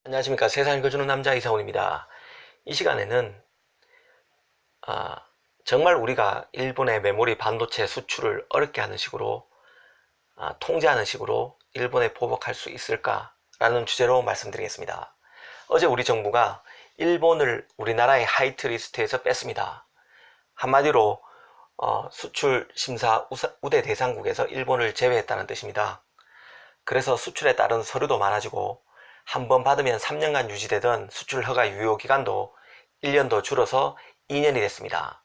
안녕하십니까. 세상 읽어주는 남자 이상훈입니다. 이 시간에는 정말 우리가 일본의 메모리 반도체 수출을 어렵게 하는 식으로 통제하는 식으로 일본에 보복할 수 있을까라는 주제로 말씀드리겠습니다. 어제 우리 정부가 일본을 우리나라의 하이트리스트에서 뺐습니다. 한마디로 수출 심사 우대 대상국에서 일본을 제외했다는 뜻입니다. 그래서 수출에 따른 서류도 많아지고 한 번 받으면 3년간 유지되던 수출 허가 유효 기간도 1년 더 줄어서 2년이 됐습니다.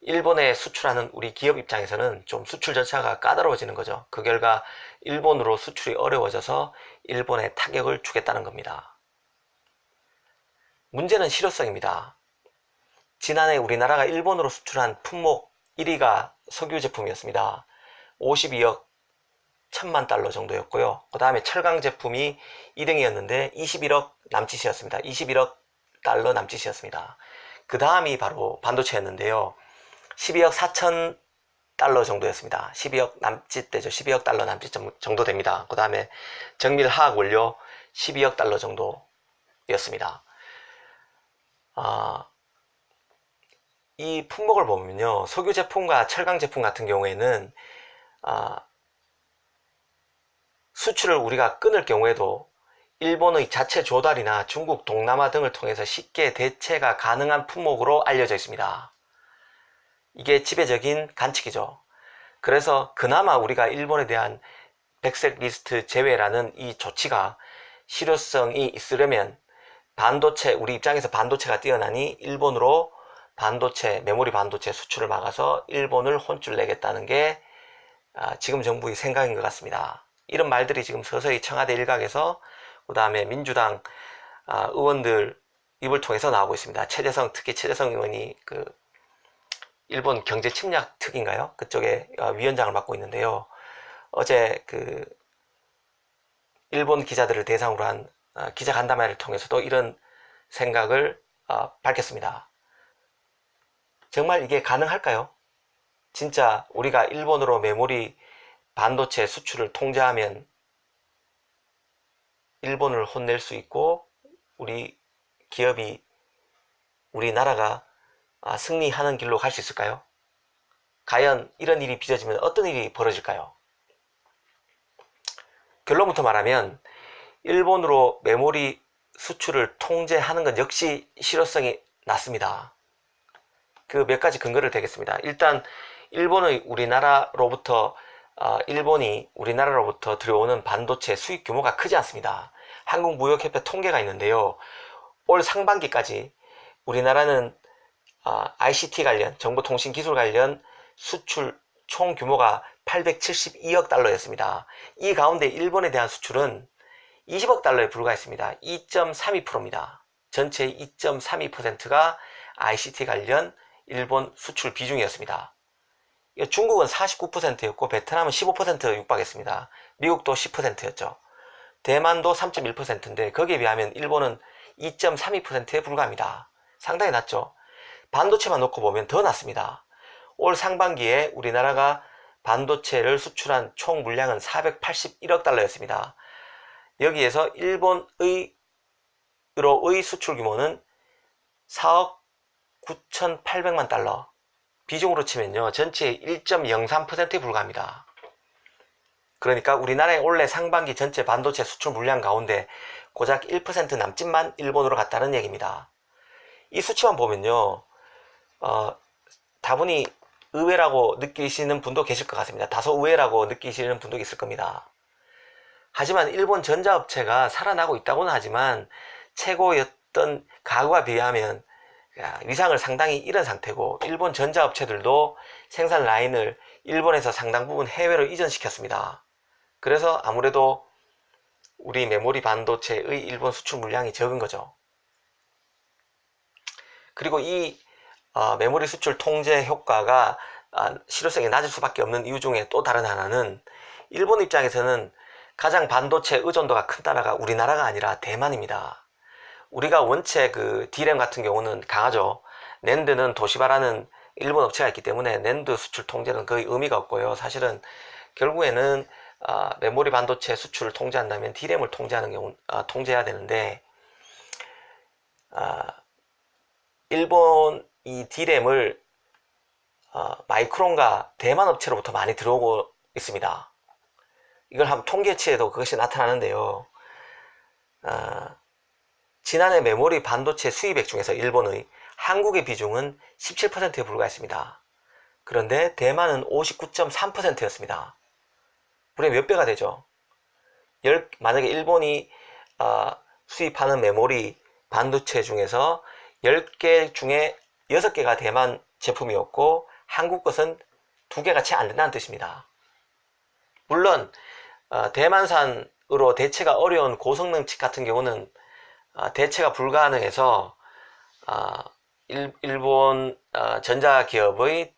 일본에 수출하는 우리 기업 입장에서는 좀 수출 절차가 까다로워지는 거죠. 그 결과 일본으로 수출이 어려워져서 일본에 타격을 주겠다는 겁니다. 문제는 실효성입니다. 지난해 우리나라가 일본으로 수출한 품목 1위가 석유 제품이었습니다. 52억 1000만 달러 정도였고요. 그 다음에 철강 제품이 2등이었는데 21억 남짓이었습니다. 21억 달러 남짓이었습니다. 그 다음이 바로 반도체였는데요. 12억 4천 달러 정도였습니다. 12억 남짓 되죠. 12억 달러 남짓 정도 됩니다. 그 다음에 정밀 화학 원료 12억 달러 정도였습니다. 이 품목을 보면요. 석유 제품과 철강 제품 같은 경우에는 수출을 우리가 끊을 경우에도 일본의 자체 조달이나 중국, 동남아 등을 통해서 쉽게 대체가 가능한 품목으로 알려져 있습니다. 이게 지배적인 관측이죠. 그래서 그나마 우리가 일본에 대한 백색 리스트 제외라는 이 조치가 실효성이 있으려면 반도체, 우리 입장에서 반도체가 뛰어나니 일본으로 반도체, 메모리 반도체 수출을 막아서 일본을 혼쭐 내겠다는 게 지금 정부의 생각인 것 같습니다. 이런 말들이 지금 서서히 청와대 일각에서 그 다음에 민주당 의원들 입을 통해서 나오고 있습니다. 특히 최재성 의원이 그 일본 경제 침략 특인가요? 그쪽에 위원장을 맡고 있는데요. 어제 그 일본 기자들을 대상으로 한 기자 간담회를 통해서도 이런 생각을 밝혔습니다. 정말 이게 가능할까요? 진짜 우리가 일본으로 메모리 반도체 수출을 통제하면 일본을 혼낼 수 있고 우리 기업이 우리나라가 승리하는 길로 갈 수 있을까요? 과연 이런 일이 빚어지면 어떤 일이 벌어질까요? 결론부터 말하면 일본으로 메모리 수출을 통제하는 건 역시 실효성이 낮습니다. 그 몇 가지 근거를 대겠습니다. 일단 일본이 우리나라로부터 들여오는 반도체 수입 규모가 크지 않습니다. 한국무역협회 통계가 있는데요. 올 상반기까지 우리나라는 ICT 관련, 정보통신기술 관련 수출 총 규모가 872억 달러였습니다. 이 가운데 일본에 대한 수출은 20억 달러에 불과했습니다. 2.32%입니다. 전체의 2.32%가 ICT 관련 일본 수출 비중이었습니다. 중국은 49%였고 베트남은 15% 육박했습니다. 미국도 10%였죠. 대만도 3.1%인데 거기에 비하면 일본은 2.32%에 불과합니다. 상당히 낮죠. 반도체만 놓고 보면 더 낮습니다. 올 상반기에 우리나라가 반도체를 수출한 총 물량은 481억 달러였습니다. 여기에서 일본의 수출 규모는 4억 9,800만 달러, 비중으로 치면요 전체의 1.03%에 불과합니다. 그러니까 우리나라의 올해 상반기 전체 반도체 수출 물량 가운데 고작 1% 남짓만 일본으로 갔다는 얘기입니다. 이 수치만 보면요 다분히 의외라고 느끼시는 분도 계실 것 같습니다. 다소 의외라고 느끼시는 분도 있을 겁니다. 하지만 일본 전자업체가 살아나고 있다고는 하지만 최고였던 과거와 비하면 위상을 상당히 잃은 상태고, 일본 전자업체들도 생산 라인을 일본에서 상당 부분 해외로 이전시켰습니다. 그래서 아무래도 우리 메모리 반도체의 일본 수출 물량이 적은 거죠. 그리고 이 메모리 수출 통제 효과가 실효성이 낮을 수밖에 없는 이유 중에 또 다른 하나는 일본 입장에서는 가장 반도체 의존도가 큰 나라가 우리나라가 아니라 대만입니다. 우리가 원체 그 D램 같은 경우는 강하죠. 낸드는 도시바라는 일본 업체가 있기 때문에 낸드 수출 통제는 거의 의미가 없고요. 사실은 결국에는 메모리 반도체 수출을 통제한다면 D램을 통제해야 되는데 일본 이 D램을 마이크론과 대만 업체로부터 많이 들어오고 있습니다. 이걸 한번 통계치에도 그것이 나타나는데요. 지난해 메모리 반도체 수입액 중에서 일본의 한국의 비중은 17%에 불과했습니다. 그런데 대만은 59.3%였습니다. 무려 몇 배가 되죠. 만약에 일본이 수입하는 메모리 반도체 중에서 10개 중에 6개가 대만 제품이었고 한국 것은 2개가 채 안 된다는 뜻입니다. 물론 대만산으로 대체가 어려운 고성능 칩 같은 경우는 대체가 불가능해서 일본 전자기업의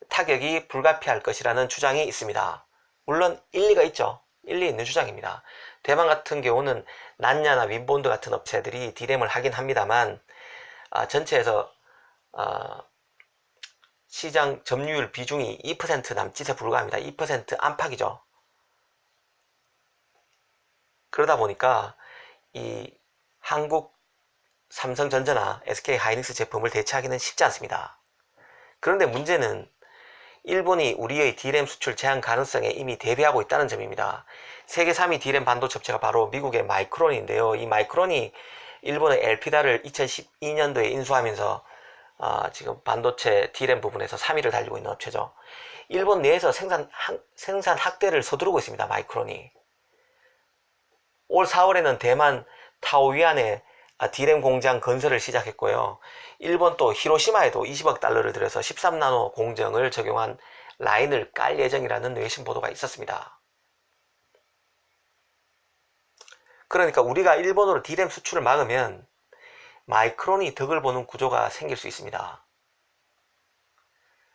타격이 불가피할 것이라는 주장이 있습니다. 물론 일리가 있죠. 일리 있는 주장입니다. 대만 같은 경우는 난야나 윈본드 같은 업체들이 D램을 하긴 합니다만 전체에서 시장 점유율 비중이 2% 남짓에 불과합니다. 2% 안팎이죠. 그러다 보니까 이 한국 삼성전자나 SK하이닉스 제품을 대체하기는 쉽지 않습니다. 그런데 문제는 일본이 우리의 D램 수출 제한 가능성에 이미 대비하고 있다는 점입니다. 세계 3위 D램 반도체 업체가 바로 미국의 마이크론인데요. 이 마이크론이 일본의 엘피다를 2012년도에 인수하면서 지금 반도체 D램 부분에서 3위를 달리고 있는 업체죠. 일본 내에서 생산 확대를 서두르고 있습니다. 마이크론이. 올 4월에는 대만 타오위안에 D램 공장 건설을 시작했고요. 일본 또 히로시마에도 20억 달러를 들여서 13나노 공정을 적용한 라인을 깔 예정이라는 외신 보도가 있었습니다. 그러니까 우리가 일본으로 D램 수출을 막으면 마이크론이 덕을 보는 구조가 생길 수 있습니다.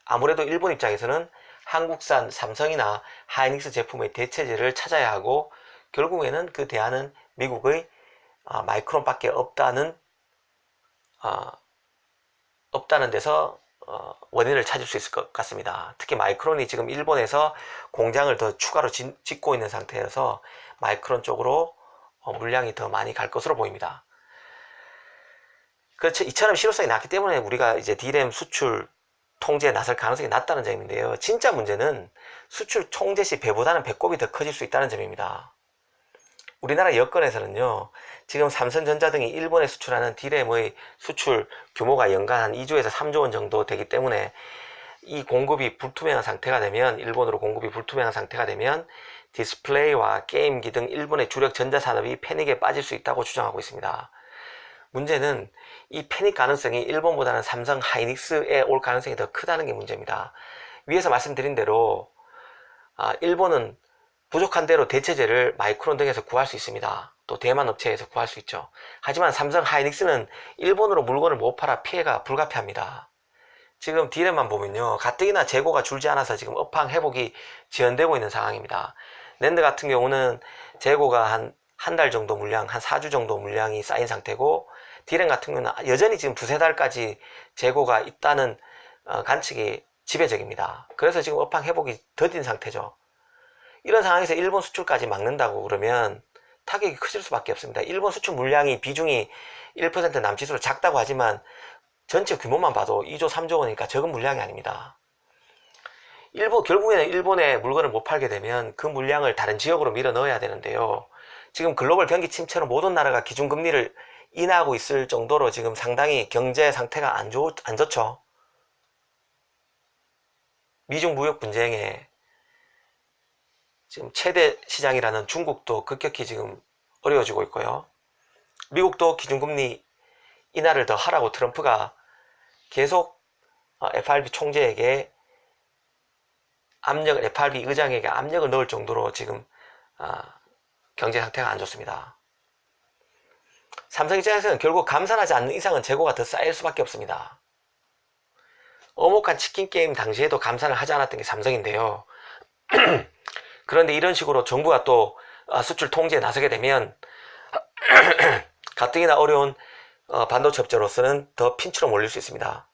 아무래도 일본 입장에서는 한국산 삼성이나 하이닉스 제품의 대체제를 찾아야 하고 결국에는 그 대안은 미국의 마이크론밖에 없다는 데서 원인을 찾을 수 있을 것 같습니다. 특히 마이크론이 지금 일본에서 공장을 더 추가로 짓고 있는 상태여서 마이크론 쪽으로 물량이 더 많이 갈 것으로 보입니다. 그렇죠. 이처럼 실효성이 낮기 때문에 우리가 이제 D램 수출 통제에 나설 가능성이 낮다는 점인데요. 진짜 문제는 수출 통제 시 배보다는 배꼽이 더 커질 수 있다는 점입니다. 우리나라 여건에서는요, 지금 삼성전자 등이 일본에 수출하는 D램의 수출 규모가 연간 한 2조에서 3조 원 정도 되기 때문에 이 공급이 불투명한 상태가 되면, 일본으로 공급이 불투명한 상태가 되면 디스플레이와 게임기 등 일본의 주력 전자산업이 패닉에 빠질 수 있다고 주장하고 있습니다. 문제는 이 패닉 가능성이 일본보다는 삼성 하이닉스에 올 가능성이 더 크다는 게 문제입니다. 위에서 말씀드린 대로 일본은 부족한 대로 대체제를 마이크론 등에서 구할 수 있습니다. 또 대만 업체에서 구할 수 있죠. 하지만 삼성 하이닉스는 일본으로 물건을 못 팔아 피해가 불가피합니다. 지금 D램만 보면요, 가뜩이나 재고가 줄지 않아서 지금 업황 회복이 지연되고 있는 상황입니다. 낸드 같은 경우는 재고가 한 달 정도 물량, 한 4주 정도 물량이 쌓인 상태고, D램 같은 경우는 여전히 지금 두세 달까지 재고가 있다는 관측이 지배적입니다. 그래서 지금 업황 회복이 더딘 상태죠. 이런 상황에서 일본 수출까지 막는다고 그러면 타격이 커질 수밖에 없습니다. 일본 수출 물량이 비중이 1% 남짓으로 작다고 하지만 전체 규모만 봐도 2조 3조 원이니까 적은 물량이 아닙니다. 결국에는 일본에 물건을 못 팔게 되면 그 물량을 다른 지역으로 밀어 넣어야 되는데요. 지금 글로벌 경기 침체로 모든 나라가 기준금리를 인하하고 있을 정도로 지금 상당히 경제 상태가 안 좋죠. 미중 무역 분쟁에 지금 최대 시장이라는 중국도 급격히 지금 어려워지고 있고요. 미국도 기준금리 인하를 더 하라고 트럼프가 계속 FRB 총재에게 FRB 의장에게 압력을 넣을 정도로 지금 경제 상태가 안 좋습니다. 삼성 입장에서는 결국 감산하지 않는 이상은 재고가 더 쌓일 수밖에 없습니다. 어목한 치킨 게임 당시에도 감산을 하지 않았던 게 삼성인데요. 그런데 이런 식으로 정부가 또 수출 통제에 나서게 되면 가뜩이나 어려운 반도체 업체로서는 더 핀치로 몰릴 수 있습니다.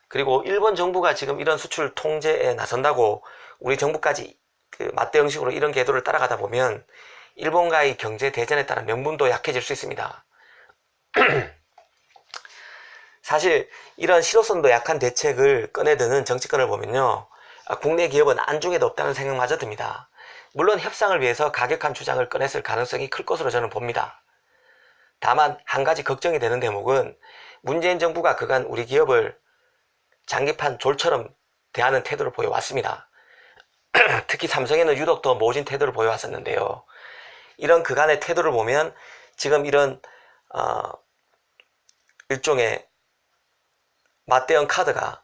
그리고 일본 정부가 지금 이런 수출 통제에 나선다고 우리 정부까지 맞대 형식으로 이런 궤도를 따라가다 보면 일본과의 경제 대전에 따른 명분도 약해질 수 있습니다. 사실 이런 실효성도 약한 대책을 꺼내드는 정치권을 보면요, 국내 기업은 안중에도 없다는 생각마저 듭니다. 물론 협상을 위해서 가격한 주장을 꺼냈을 가능성이 클 것으로 저는 봅니다. 다만 한 가지 걱정이 되는 대목은 문재인 정부가 그간 우리 기업을 장기판 졸처럼 대하는 태도를 보여왔습니다. 특히 삼성에는 유독 더 모진 태도를 보여왔었는데요. 이런 그간의 태도를 보면 지금 이런 일종의 맞대응 카드가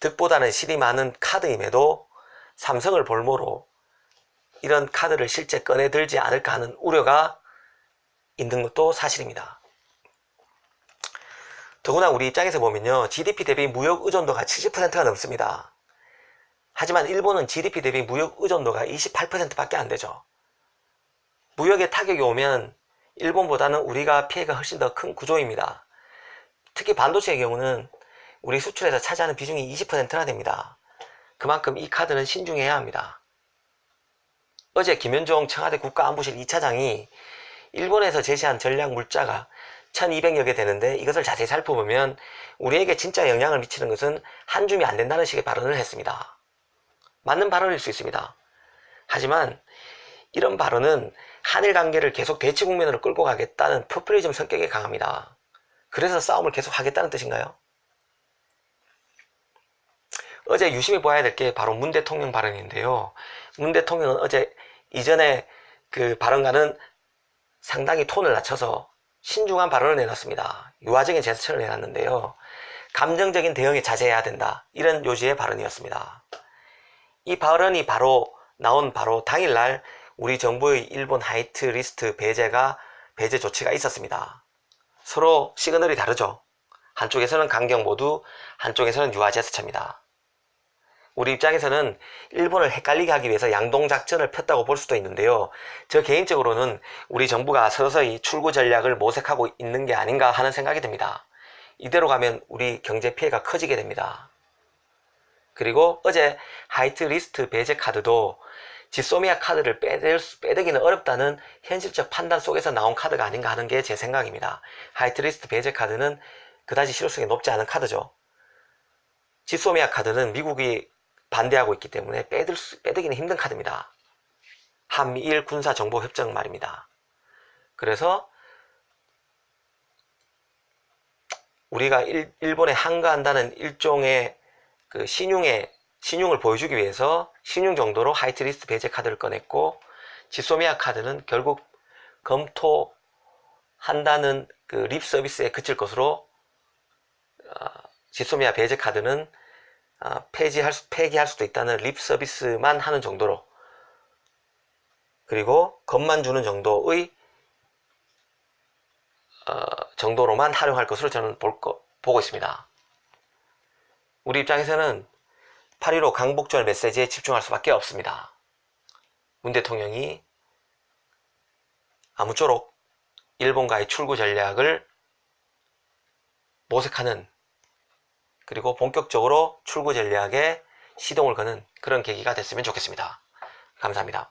득보다는 실이 많은 카드임에도 삼성을 볼모로 이런 카드를 실제 꺼내들지 않을까 하는 우려가 있는 것도 사실입니다. 더구나 우리 입장에서 보면요, GDP 대비 무역 의존도가 70%가 넘습니다. 하지만 일본은 GDP 대비 무역 의존도가 28%밖에 안 되죠. 무역에 타격이 오면 일본보다는 우리가 피해가 훨씬 더 큰 구조입니다. 특히 반도체의 경우는 우리 수출에서 차지하는 비중이 20%나 됩니다. 그만큼 이 카드는 신중해야 합니다. 어제 김현종 청와대 국가안보실 2차장이 일본에서 제시한 전략 물자가 1200여 개 되는데 이것을 자세히 살펴보면 우리에게 진짜 영향을 미치는 것은 한 줌이 안 된다는 식의 발언을 했습니다. 맞는 발언일 수 있습니다. 하지만 이런 발언은 한일 관계를 계속 대치 국면으로 끌고 가겠다는 포퓰리즘 성격이 강합니다. 그래서 싸움을 계속 하겠다는 뜻인가요? 어제 유심히 봐야 될 게 바로 문 대통령 발언인데요. 문 대통령은 어제 이전에 그 발언과는 상당히 톤을 낮춰서 신중한 발언을 내놨습니다. 유화적인 제스처를 내놨는데요. 감정적인 대응에 자제해야 된다, 이런 요지의 발언이었습니다. 이 발언이 나온 바로 당일날 우리 정부의 일본 화이트리스트 배제 조치가 있었습니다. 서로 시그널이 다르죠. 한쪽에서는 강경 모드, 한쪽에서는 유화 제스처입니다. 우리 입장에서는 일본을 헷갈리게 하기 위해서 양동작전을 폈다고 볼 수도 있는데요. 저 개인적으로는 우리 정부가 서서히 출구 전략을 모색하고 있는 게 아닌가 하는 생각이 듭니다. 이대로 가면 우리 경제 피해가 커지게 됩니다. 그리고 어제 화이트리스트 배제 카드도 지소미아 카드를 빼내기는 어렵다는 현실적 판단 속에서 나온 카드가 아닌가 하는 게 제 생각입니다. 화이트리스트 배제 카드는 그다지 실효성이 높지 않은 카드죠. 지소미아 카드는 미국이 반대하고 있기 때문에 빼드기는 힘든 카드입니다. 한미일 군사정보협정 말입니다. 그래서 우리가 일본에 항거한다는 일종의 그 신용을 보여주기 위해서 신용 정도로 화이트리스트 배제 카드를 꺼냈고, 지소미아 카드는 결국 검토한다는 그 립 서비스에 그칠 것으로, 지소미아 배제 카드는 폐기할 수도 있다는 립 서비스만 하는 정도로, 그리고 겁만 주는 정도의 정도로만 활용할 것으로 저는 보고 있습니다. 우리 입장에서는 8.15 강복절 메시지에 집중할 수밖에 없습니다. 문 대통령이 아무쪼록 일본과의 출구 전략을 모색하는, 그리고 본격적으로 출구 전략에 시동을 거는 그런 계기가 됐으면 좋겠습니다. 감사합니다.